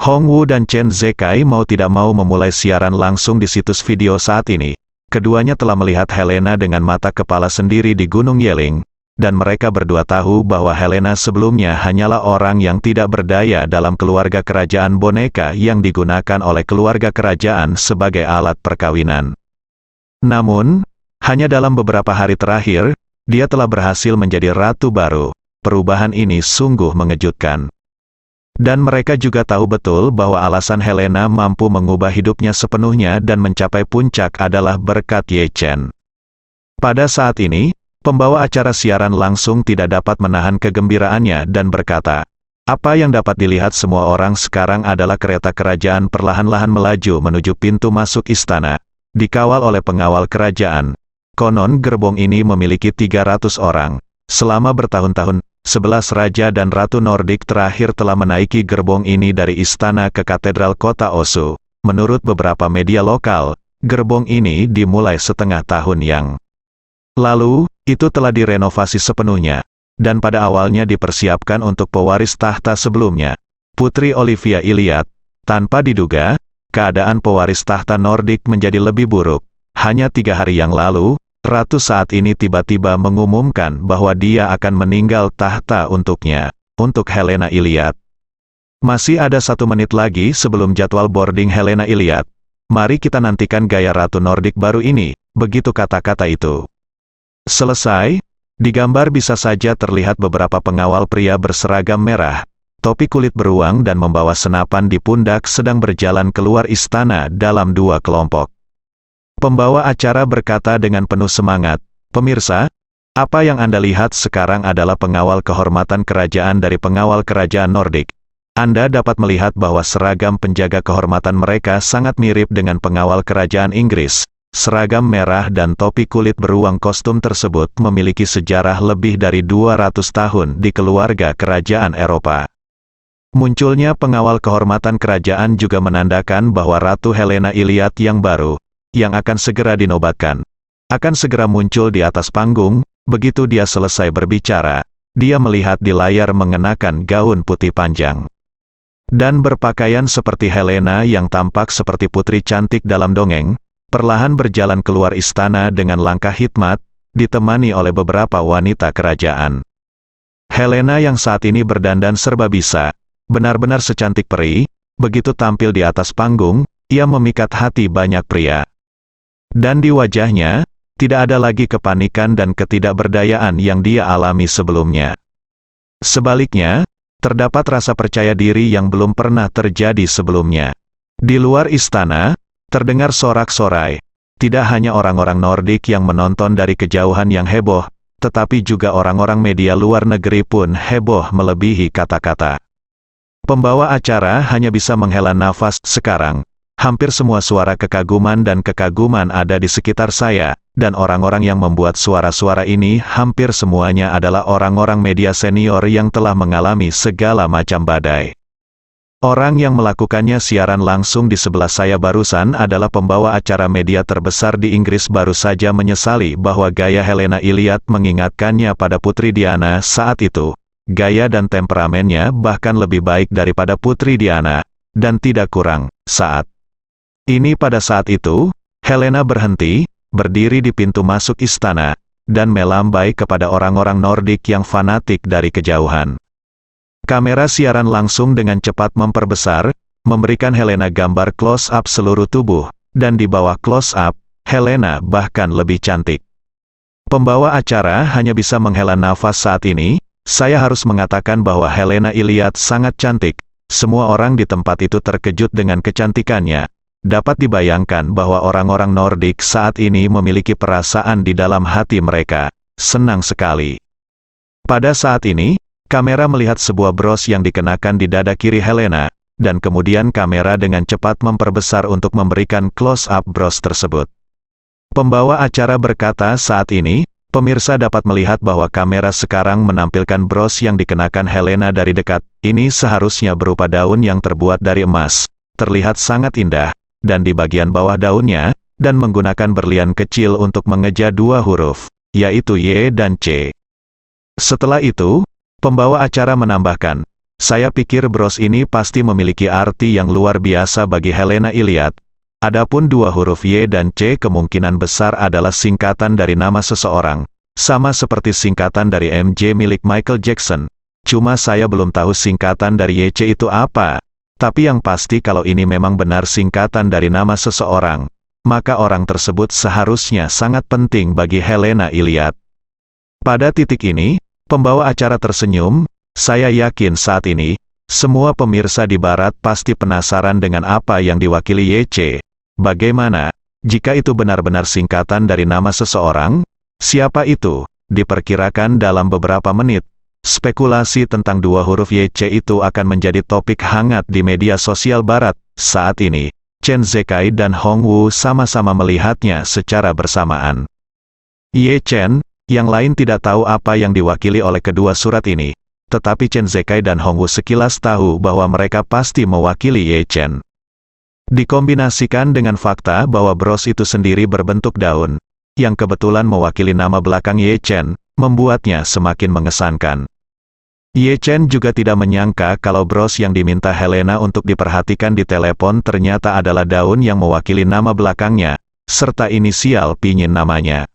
Hongwu dan Chen Zekai mau tidak mau memulai siaran langsung di situs video saat ini. Keduanya telah melihat Helena dengan mata kepala sendiri di Gunung Yeling, dan mereka berdua tahu bahwa Helena sebelumnya hanyalah orang yang tidak berdaya dalam keluarga kerajaan boneka yang digunakan oleh keluarga kerajaan sebagai alat perkawinan. Namun, hanya dalam beberapa hari terakhir, dia telah berhasil menjadi ratu baru. Perubahan ini sungguh mengejutkan. Dan mereka juga tahu betul bahwa alasan Helena mampu mengubah hidupnya sepenuhnya dan mencapai puncak adalah berkat Ye Chen. Pada saat ini, pembawa acara siaran langsung tidak dapat menahan kegembiraannya dan berkata, "Apa yang dapat dilihat semua orang sekarang adalah kereta kerajaan perlahan-lahan melaju menuju pintu masuk istana, dikawal oleh pengawal kerajaan. Konon gerbong ini memiliki 300 orang. Selama bertahun-tahun, 11 raja dan ratu Nordik terakhir telah menaiki gerbong ini dari istana ke katedral kota Osu. Menurut beberapa media lokal, gerbong ini dimulai setengah tahun yang lalu, itu telah direnovasi sepenuhnya, dan pada awalnya dipersiapkan untuk pewaris tahta sebelumnya, Putri Olivia Iliad. Tanpa diduga, keadaan pewaris tahta Nordik menjadi lebih buruk. Hanya 3 hari yang lalu, Ratu saat ini tiba-tiba mengumumkan bahwa dia akan meninggal tahta untuknya, untuk Helena Iliad. Masih ada 1 menit lagi sebelum jadwal boarding Helena Iliad. Mari kita nantikan gaya Ratu Nordik baru ini, begitu kata-kata itu selesai. Di gambar bisa saja terlihat beberapa pengawal pria berseragam merah, topi kulit beruang dan membawa senapan di pundak sedang berjalan keluar istana dalam 2 kelompok. Pembawa acara berkata dengan penuh semangat, "Pemirsa, apa yang Anda lihat sekarang adalah pengawal kehormatan kerajaan dari pengawal kerajaan Nordik. Anda dapat melihat bahwa seragam penjaga kehormatan mereka sangat mirip dengan pengawal kerajaan Inggris. Seragam merah dan topi kulit beruang kostum tersebut memiliki sejarah lebih dari 200 tahun di keluarga kerajaan Eropa." Munculnya pengawal kehormatan kerajaan juga menandakan bahwa Ratu Helena Iliad yang baru, yang akan segera dinobatkan, akan segera muncul di atas panggung. Begitu dia selesai berbicara, dia melihat di layar mengenakan gaun putih panjang dan berpakaian seperti Helena yang tampak seperti putri cantik dalam dongeng, perlahan berjalan keluar istana dengan langkah hikmat, ditemani oleh beberapa wanita kerajaan. Helena yang saat ini berdandan serba bisa, benar-benar secantik peri, begitu tampil di atas panggung, ia memikat hati banyak pria. Dan di wajahnya, tidak ada lagi kepanikan dan ketidakberdayaan yang dia alami sebelumnya. Sebaliknya, terdapat rasa percaya diri yang belum pernah terjadi sebelumnya. Di luar istana, terdengar sorak-sorai. Tidak hanya orang-orang Nordik yang menonton dari kejauhan yang heboh, tetapi juga orang-orang media luar negeri pun heboh melebihi kata-kata. Pembawa acara hanya bisa menghela nafas. Sekarang, hampir semua suara kekaguman dan kekaguman ada di sekitar saya, dan orang-orang yang membuat suara-suara ini hampir semuanya adalah orang-orang media senior yang telah mengalami segala macam badai. Orang yang melakukannya siaran langsung di sebelah saya barusan adalah pembawa acara media terbesar di Inggris, baru saja menyesali bahwa gaya Helena Iliad mengingatkannya pada Putri Diana saat itu. Gaya dan temperamennya bahkan lebih baik daripada Putri Diana, dan tidak kurang. Saat ini pada saat itu, Helena berhenti, berdiri di pintu masuk istana, dan melambai kepada orang-orang Nordik yang fanatik dari kejauhan. Kamera siaran langsung dengan cepat memperbesar, memberikan Helena gambar close-up seluruh tubuh, dan di bawah close-up, Helena bahkan lebih cantik. Pembawa acara hanya bisa menghela nafas saat ini. Saya harus mengatakan bahwa Helena Iliad sangat cantik. Semua orang di tempat itu terkejut dengan kecantikannya. Dapat dibayangkan bahwa orang-orang Nordik saat ini memiliki perasaan di dalam hati mereka. Senang sekali. Pada saat ini, kamera melihat sebuah bros yang dikenakan di dada kiri Helena, dan kemudian kamera dengan cepat memperbesar untuk memberikan close-up bros tersebut. Pembawa acara berkata saat ini, pemirsa dapat melihat bahwa kamera sekarang menampilkan bros yang dikenakan Helena dari dekat. Ini seharusnya berupa daun yang terbuat dari emas. Terlihat sangat indah, dan di bagian bawah daunnya, dan menggunakan berlian kecil untuk mengeja dua huruf, yaitu Y dan C. Setelah itu, pembawa acara menambahkan, "Saya pikir bros ini pasti memiliki arti yang luar biasa bagi Helena Iliad. Adapun dua huruf Y dan C kemungkinan besar adalah singkatan dari nama seseorang, sama seperti singkatan dari MJ milik Michael Jackson. Cuma saya belum tahu singkatan dari YC itu apa. Tapi yang pasti kalau ini memang benar singkatan dari nama seseorang, maka orang tersebut seharusnya sangat penting bagi Helena Iliad." Pada titik ini, pembawa acara tersenyum. Saya yakin saat ini, semua pemirsa di Barat pasti penasaran dengan apa yang diwakili YC. Bagaimana, jika itu benar-benar singkatan dari nama seseorang? Siapa itu? Diperkirakan dalam beberapa menit, spekulasi tentang dua huruf YC itu akan menjadi topik hangat di media sosial Barat. Saat ini, Chen Zekai dan Hong Wu sama-sama melihatnya secara bersamaan. Ye Chen, yang lain tidak tahu apa yang diwakili oleh kedua surat ini, tetapi Chen Zekai dan Hong Wu sekilas tahu bahwa mereka pasti mewakili Ye Chen. Dikombinasikan dengan fakta bahwa bros itu sendiri berbentuk daun, yang kebetulan mewakili nama belakang Ye Chen, membuatnya semakin mengesankan. Ye Chen juga tidak menyangka kalau bros yang diminta Helena untuk diperhatikan di telepon ternyata adalah daun yang mewakili nama belakangnya, serta inisial pinyin namanya.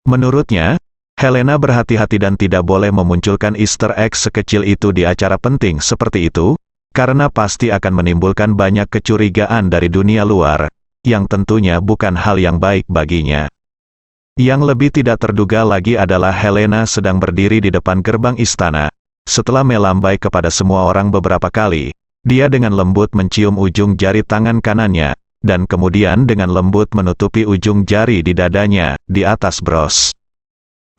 Menurutnya, Helena berhati-hati dan tidak boleh memunculkan Easter egg sekecil itu di acara penting seperti itu, karena pasti akan menimbulkan banyak kecurigaan dari dunia luar, yang tentunya bukan hal yang baik baginya. Yang lebih tidak terduga lagi adalah Helena sedang berdiri di depan gerbang istana. Setelah melambai kepada semua orang beberapa kali, dia dengan lembut mencium ujung jari tangan kanannya, dan kemudian dengan lembut menutupi ujung jari di dadanya, di atas bros.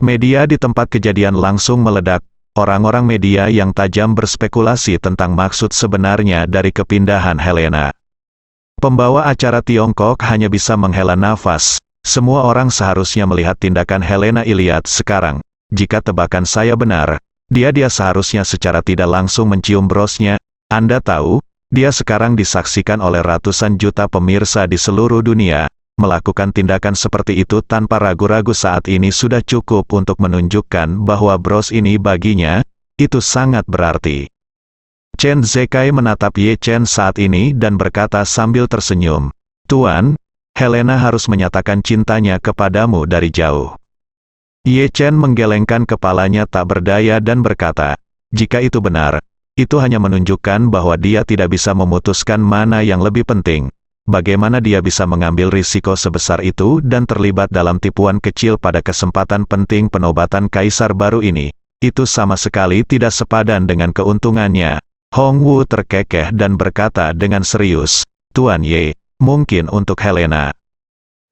Media di tempat kejadian langsung meledak. Orang-orang media yang tajam berspekulasi tentang maksud sebenarnya dari kepindahan Helena. Pembawa acara Tiongkok hanya bisa menghela nafas. Semua orang seharusnya melihat tindakan Helena Iliad sekarang. Jika tebakan saya benar, dia seharusnya secara tidak langsung mencium brosnya. Anda tahu, dia sekarang disaksikan oleh ratusan juta pemirsa di seluruh dunia. Melakukan tindakan seperti itu tanpa ragu-ragu saat ini sudah cukup untuk menunjukkan bahwa bros ini baginya, itu sangat berarti. Chen Zekai menatap Ye Chen saat ini dan berkata sambil tersenyum, "Tuan, Helena harus menyatakan cintanya kepadamu dari jauh." Ye Chen menggelengkan kepalanya tak berdaya dan berkata, "Jika itu benar, itu hanya menunjukkan bahwa dia tidak bisa memutuskan mana yang lebih penting. Bagaimana dia bisa mengambil risiko sebesar itu dan terlibat dalam tipuan kecil pada kesempatan penting penobatan kaisar baru ini? Itu sama sekali tidak sepadan dengan keuntungannya." Hong Wu terkekeh dan berkata dengan serius, "Tuan Ye, mungkin untuk Helena.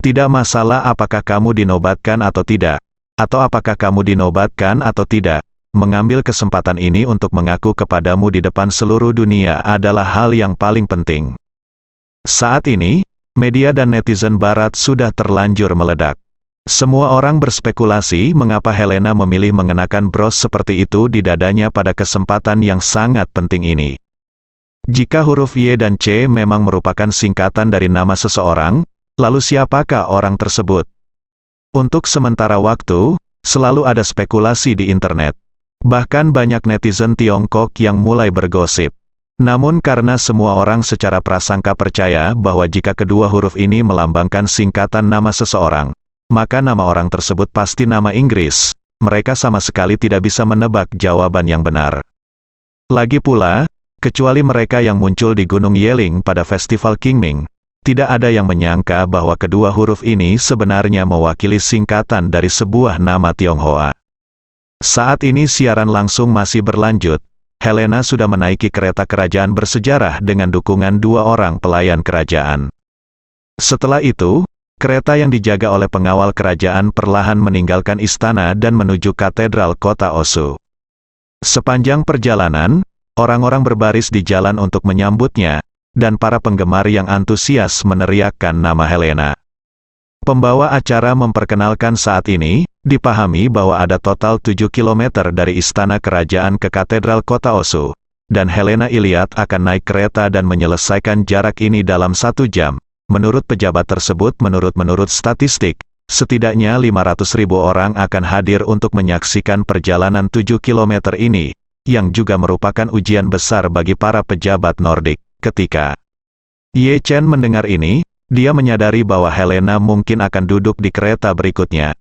Tidak masalah apakah kamu dinobatkan atau tidak, atau apakah kamu dinobatkan atau tidak. Mengambil kesempatan ini untuk mengaku kepadamu di depan seluruh dunia adalah hal yang paling penting." Saat ini, media dan netizen barat sudah terlanjur meledak. Semua orang berspekulasi mengapa Helena memilih mengenakan bros seperti itu di dadanya pada kesempatan yang sangat penting ini. Jika huruf Y dan C memang merupakan singkatan dari nama seseorang, lalu siapakah orang tersebut? Untuk sementara waktu, selalu ada spekulasi di internet. Bahkan banyak netizen Tiongkok yang mulai bergosip. Namun karena semua orang secara prasangka percaya bahwa jika kedua huruf ini melambangkan singkatan nama seseorang, maka nama orang tersebut pasti nama Inggris. Mereka sama sekali tidak bisa menebak jawaban yang benar. Lagi pula, kecuali mereka yang muncul di Gunung Yeling pada festival Qingming, tidak ada yang menyangka bahwa kedua huruf ini sebenarnya mewakili singkatan dari sebuah nama Tionghoa. Saat ini siaran langsung masih berlanjut. Helena sudah menaiki kereta kerajaan bersejarah dengan dukungan dua orang pelayan kerajaan. Setelah itu, kereta yang dijaga oleh pengawal kerajaan perlahan meninggalkan istana dan menuju katedral kota Osu. Sepanjang perjalanan, orang-orang berbaris di jalan untuk menyambutnya, dan para penggemar yang antusias meneriakkan nama Helena. Pembawa acara memperkenalkan saat ini, dipahami bahwa ada total 7 km dari istana kerajaan ke katedral kota Osu, dan Helena Iliad akan naik kereta dan menyelesaikan jarak ini dalam 1 jam. Menurut pejabat tersebut menurut statistik, setidaknya 500.000 orang akan hadir untuk menyaksikan perjalanan 7 km ini, yang juga merupakan ujian besar bagi para pejabat Nordik. Ketika Ye Chen mendengar ini, dia menyadari bahwa Helena mungkin akan duduk di kereta berikutnya.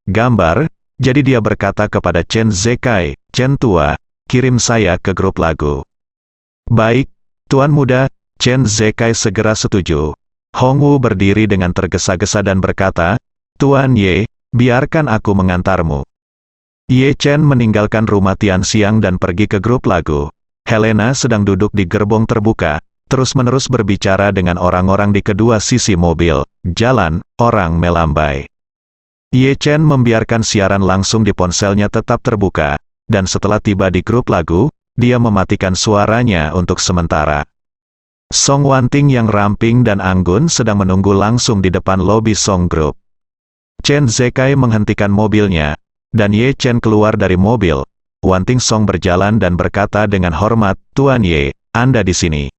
Gambar, jadi dia berkata kepada Chen Zekai, "Chen tua, kirim saya ke grup lagu." "Baik, Tuan Muda." Chen Zekai segera setuju. Hong Wu berdiri dengan tergesa-gesa dan berkata, "Tuan Ye, biarkan aku mengantarmu." Ye Chen meninggalkan rumah Tianxiang dan pergi ke grup lagu. Helena sedang duduk di gerbong terbuka, terus-menerus berbicara dengan orang-orang di kedua sisi mobil. Jalan, orang melambai. Ye Chen membiarkan siaran langsung di ponselnya tetap terbuka, dan setelah tiba di grup lagu, dia mematikan suaranya untuk sementara. Song Wanting yang ramping dan anggun sedang menunggu langsung di depan lobi Song Group. Chen Zekai menghentikan mobilnya, dan Ye Chen keluar dari mobil. Wanting Song berjalan dan berkata dengan hormat, "Tuan Ye, Anda di sini."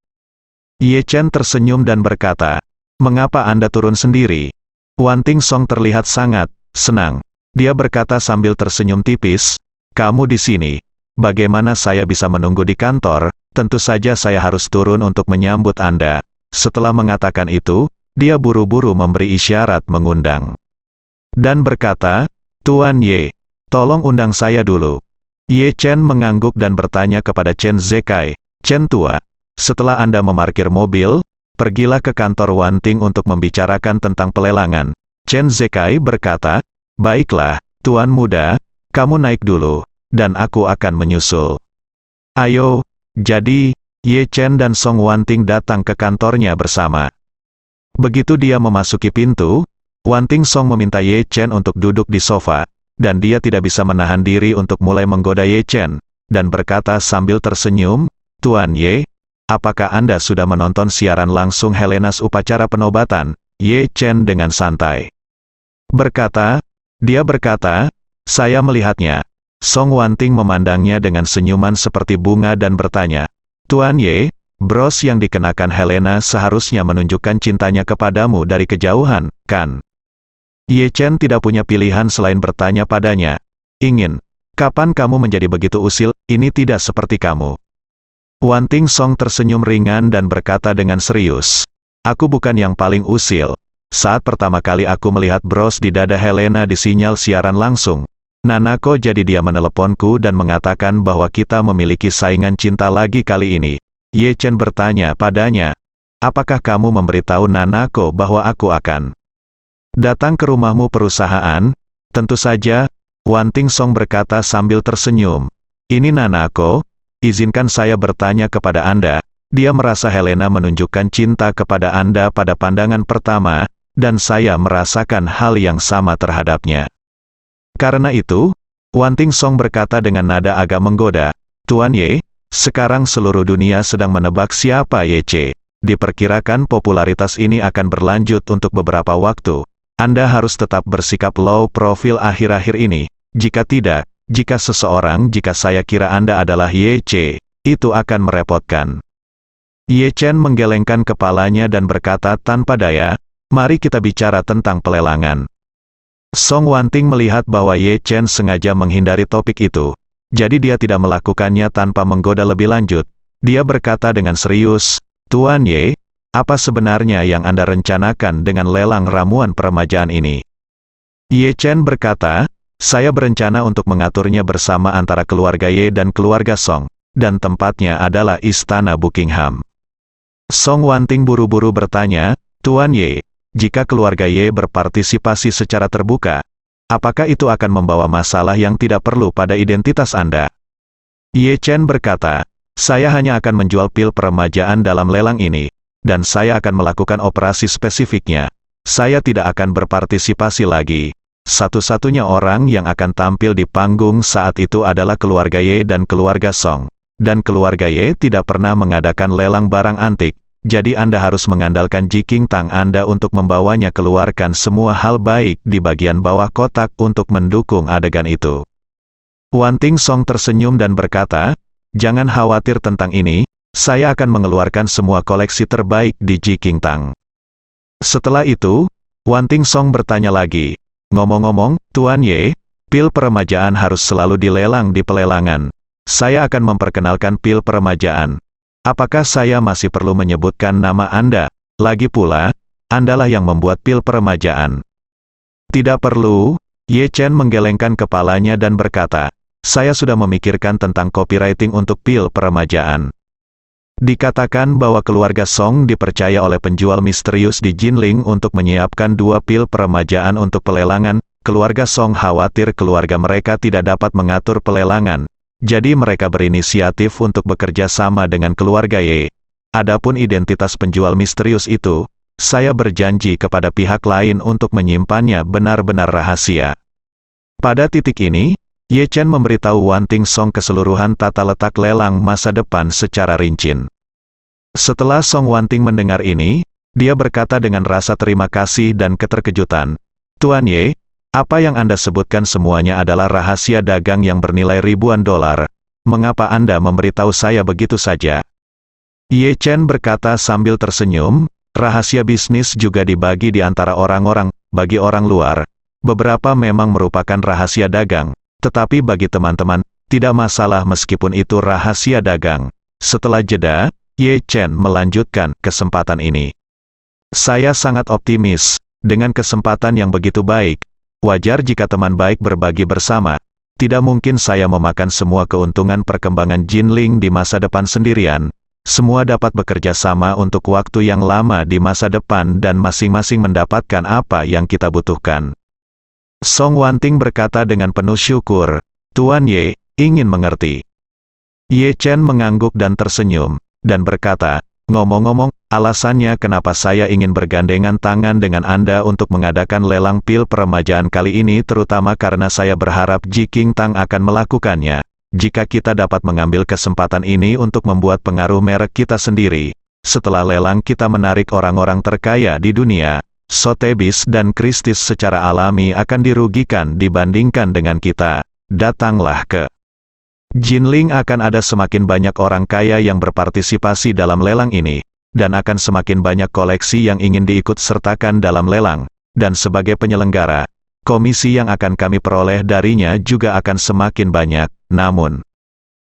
Ye Chen tersenyum dan berkata, "Mengapa Anda turun sendiri?" Wanting Song terlihat sangat senang. Dia berkata sambil tersenyum tipis, "Kamu di sini. Bagaimana saya bisa menunggu di kantor? Tentu saja saya harus turun untuk menyambut Anda." Setelah mengatakan itu, dia buru-buru memberi isyarat mengundang. Dan berkata, "Tuan Ye, tolong undang saya dulu." Ye Chen mengangguk dan bertanya kepada Chen Zekai, "Chen tua, setelah Anda memarkir mobil, pergilah ke kantor Wanting untuk membicarakan tentang pelelangan." Chen Zekai berkata, "Baiklah, Tuan Muda, kamu naik dulu, dan aku akan menyusul." "Ayo." Jadi, Ye Chen dan Song Wanting datang ke kantornya bersama. Begitu dia memasuki pintu, Wanting Song meminta Ye Chen untuk duduk di sofa, dan dia tidak bisa menahan diri untuk mulai menggoda Ye Chen, dan berkata sambil tersenyum, "Tuan Ye, apakah Anda sudah menonton siaran langsung Helena's upacara penobatan?" Ye Chen dengan santai dia berkata, "Saya melihatnya." Song Wanting memandangnya dengan senyuman seperti bunga dan bertanya, "Tuan Ye, bros yang dikenakan Helena seharusnya menunjukkan cintanya kepadamu dari kejauhan, kan?" Ye Chen tidak punya pilihan selain bertanya padanya, "Kapan kamu menjadi begitu usil? Ini tidak seperti kamu." Wanting Song tersenyum ringan dan berkata dengan serius, "Aku bukan yang paling usil. Saat pertama kali aku melihat bros di dada Helena di sinyal siaran langsung, Nanako jadi dia meneleponku dan mengatakan bahwa kita memiliki saingan cinta lagi kali ini." Ye Chen bertanya padanya, "Apakah kamu memberitahu Nanako bahwa aku akan datang ke rumahmu perusahaan?" "Tentu saja," Wanting Song berkata sambil tersenyum. "Ini Nanako, izinkan saya bertanya kepada Anda, dia merasa Helena menunjukkan cinta kepada Anda pada pandangan pertama, dan saya merasakan hal yang sama terhadapnya. Karena itu," Wanting Song berkata dengan nada agak menggoda, "Tuan Ye, sekarang seluruh dunia sedang menebak siapa Ye Che. Diperkirakan popularitas ini akan berlanjut untuk beberapa waktu. Anda harus tetap bersikap low profile akhir-akhir ini. Jika tidak, jika saya kira Anda adalah Ye Che, itu akan merepotkan." Ye Chen menggelengkan kepalanya dan berkata tanpa daya, "Mari kita bicara tentang pelelangan." Song Wanting melihat bahwa Ye Chen sengaja menghindari topik itu, jadi dia tidak melakukannya tanpa menggoda lebih lanjut. Dia berkata dengan serius, "Tuan Ye, apa sebenarnya yang Anda rencanakan dengan lelang ramuan peremajaan ini?" Ye Chen berkata, "Saya berencana untuk mengaturnya bersama antara keluarga Ye dan keluarga Song, dan tempatnya adalah Istana Buckingham." Song Wanting buru-buru bertanya, "Tuan Ye, jika keluarga Ye berpartisipasi secara terbuka, apakah itu akan membawa masalah yang tidak perlu pada identitas Anda?" Ye Chen berkata, "Saya hanya akan menjual pil peremajaan dalam lelang ini, dan saya akan melakukan operasi spesifiknya. Saya tidak akan berpartisipasi lagi. Satu-satunya orang yang akan tampil di panggung saat itu adalah keluarga Ye dan keluarga Song. Dan keluarga Ye tidak pernah mengadakan lelang barang antik, jadi Anda harus mengandalkan Jiking Tang Anda untuk membawanya keluarkan semua hal baik di bagian bawah kotak untuk mendukung adegan itu." Wanting Song tersenyum dan berkata, "Jangan khawatir tentang ini, saya akan mengeluarkan semua koleksi terbaik di Jiking Tang." Setelah itu, Wanting Song bertanya lagi, "Ngomong-ngomong, Tuan Ye, pil peremajaan harus selalu dilelang di pelelangan. Saya akan memperkenalkan pil peremajaan. Apakah saya masih perlu menyebutkan nama Anda? Lagi pula, Andalah yang membuat pil peremajaan." "Tidak perlu." Ye Chen menggelengkan kepalanya dan berkata, "Saya sudah memikirkan tentang copywriting untuk pil peremajaan. Dikatakan bahwa keluarga Song dipercaya oleh penjual misterius di Jinling untuk menyiapkan 2 pil peremajaan untuk pelelangan. Keluarga Song khawatir keluarga mereka tidak dapat mengatur pelelangan. Jadi mereka berinisiatif untuk bekerja sama dengan keluarga Ye. Adapun identitas penjual misterius itu, saya berjanji kepada pihak lain untuk menyimpannya benar-benar rahasia." Pada titik ini, Ye Chen memberitahu Wanting Song keseluruhan tata letak lelang masa depan secara rinci. Setelah Song Wanting mendengar ini, dia berkata dengan rasa terima kasih dan keterkejutan, "Tuan Ye, apa yang Anda sebutkan semuanya adalah rahasia dagang yang bernilai ribuan dolar. Mengapa Anda memberitahu saya begitu saja?" Ye Chen berkata sambil tersenyum, "Rahasia bisnis juga dibagi di antara orang-orang. Bagi orang luar, beberapa memang merupakan rahasia dagang, tetapi bagi teman-teman, tidak masalah meskipun itu rahasia dagang." Setelah jeda, Ye Chen melanjutkan kesempatan ini. "Saya sangat optimis, dengan kesempatan yang begitu baik, wajar jika teman baik berbagi bersama. Tidak mungkin saya memakan semua keuntungan perkembangan Jinling di masa depan sendirian. Semua dapat bekerja sama untuk waktu yang lama di masa depan dan masing-masing mendapatkan apa yang kita butuhkan." Song Wanting berkata dengan penuh syukur, "Tuan Ye, ingin mengerti." Ye Chen mengangguk dan tersenyum, dan berkata, "Ngomong-ngomong, Alasannya kenapa saya ingin bergandengan tangan dengan Anda untuk mengadakan lelang pil peremajaan kali ini terutama karena saya berharap Jiking Tang akan melakukannya. Jika kita dapat mengambil kesempatan ini untuk membuat pengaruh merek kita sendiri, setelah lelang kita menarik orang-orang terkaya di dunia, Sotheby's dan Christie's secara alami akan dirugikan dibandingkan dengan kita. Datanglah ke Jinling, akan ada semakin banyak orang kaya yang berpartisipasi dalam lelang ini, dan akan semakin banyak koleksi yang ingin diikut sertakan dalam lelang, dan sebagai penyelenggara, komisi yang akan kami peroleh darinya juga akan semakin banyak. Namun,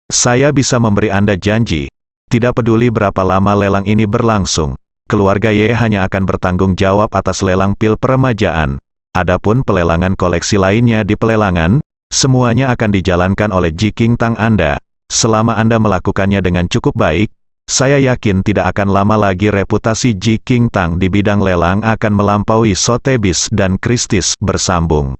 saya bisa memberi Anda janji, tidak peduli berapa lama lelang ini berlangsung, keluarga Ye hanya akan bertanggung jawab atas lelang pil peremajaan. Adapun pelelangan koleksi lainnya di pelelangan, semuanya akan dijalankan oleh Jiking Tang Anda. Selama Anda melakukannya dengan cukup baik, saya yakin tidak akan lama lagi reputasi Jiking Tang di bidang lelang akan melampaui Sotheby's dan Christie's. Bersambung.